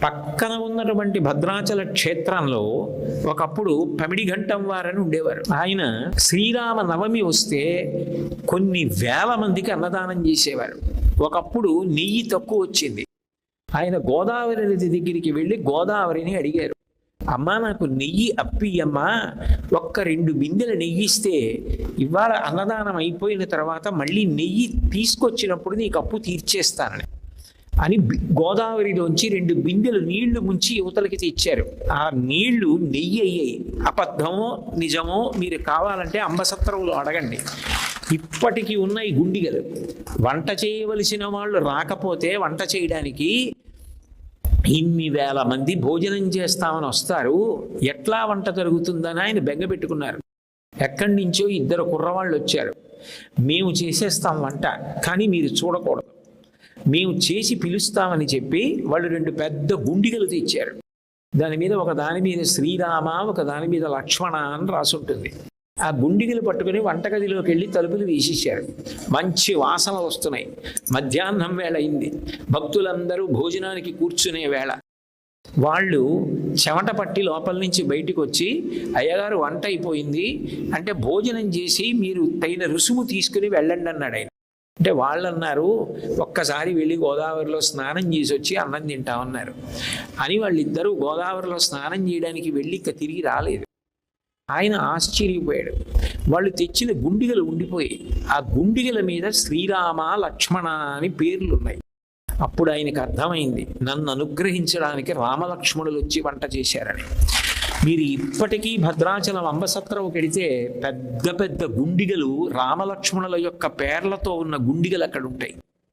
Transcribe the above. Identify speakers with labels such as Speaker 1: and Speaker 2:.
Speaker 1: పక్కన ఉన్నటువంటి భద్రాచల క్షేత్రంలో ఒకప్పుడు పమిడి ఘంటం వారని ఉండేవారు. ఆయన శ్రీరామ నవమి వస్తే కొన్ని వేల మందికి అన్నదానం చేసేవారు. ఒకప్పుడు నెయ్యి తక్కువ వచ్చింది. ఆయన గోదావరి నది దగ్గరికి వెళ్ళి గోదావరిని అడిగారు, అమ్మా నాకు నెయ్యి అప్పియమ్మా, ఒక్క 2 బిందెలు నెయ్యి ఇస్తే ఇవాళ అన్నదానం అయిపోయిన తర్వాత మళ్ళీ నెయ్యి తీసుకొచ్చినప్పుడు నీకు అప్పు తీర్చేస్తానని అని గోదావరిలోంచి 2 బిందెలు నీళ్లు ముంచి యువతలకి తెచ్చారు. ఆ నీళ్లు నెయ్యి అయ్యాయి. అబద్ధమో నిజమో మీరు కావాలంటే అంబసత్రంలో అడగండి. ఇప్పటికీ ఉన్న ఈ గుండిగలు వంట చేయవలసిన వాళ్ళు రాకపోతే వంట చేయడానికి ఇన్ని వేల మంది భోజనం చేస్తామని వస్తారు, ఎట్లా వంట జరుగుతుందని ఆయన బెంగపెట్టుకున్నారు. ఎక్కడి నుంచో 2 కుర్రవాళ్ళు వచ్చారు, మేము చేసేస్తాం వంట కానీ మీరు చూడకూడదు, మేము చేసి పిలుస్తామని చెప్పి వాళ్ళు 2 పెద్ద గుండిగలు తెచ్చారు. దాని మీద ఒక దాని మీద శ్రీరామ, ఒక దాని మీద లక్ష్మణ అని రాసుంటుంది. ఆ గుండిగలు పట్టుకుని వంటగదిలోకి వెళ్ళి తలుపులు వేసేశారు. మంచి వాసన వస్తున్నాయి. మధ్యాహ్నం వేళ అయింది. భక్తులందరూ భోజనానికి కూర్చునే వేళ. వాళ్ళు చెమట పట్టి లోపల నుంచి బయటికి వచ్చి, అయ్యగారు వంట అయిపోయింది అంటే భోజనం చేసి మీరు తగిన రుసుము తీసుకుని వెళ్ళండి అన్నాడు ఆయన. అంటే వాళ్ళు అన్నారు, ఒక్కసారి వెళ్ళి గోదావరిలో స్నానం చేసి వచ్చి అన్నం తింటామన్నారు అని. వాళ్ళిద్దరూ గోదావరిలో స్నానం చేయడానికి వెళ్ళి ఇక తిరిగి రాలేదు. ఆయన ఆశ్చర్యపోయాడు. వాళ్ళు తెచ్చిన గుండిగలు ఉండిపోయి ఆ గుండిగల మీద శ్రీరామ లక్ష్మణ అని పేర్లు ఉన్నాయి. అప్పుడు ఆయనకు అర్థమైంది, నన్ను అనుగ్రహించడానికి రామలక్ష్మణులు వచ్చి వంట చేశారని. మీరు ఇప్పటికీ భద్రాచలం అంబసత్రం వెడితే పెద్ద పెద్ద గుండిగలు రామలక్ష్మణుల యొక్క పేర్లతో ఉన్న గుండిగలు అక్కడ ఉంటాయి.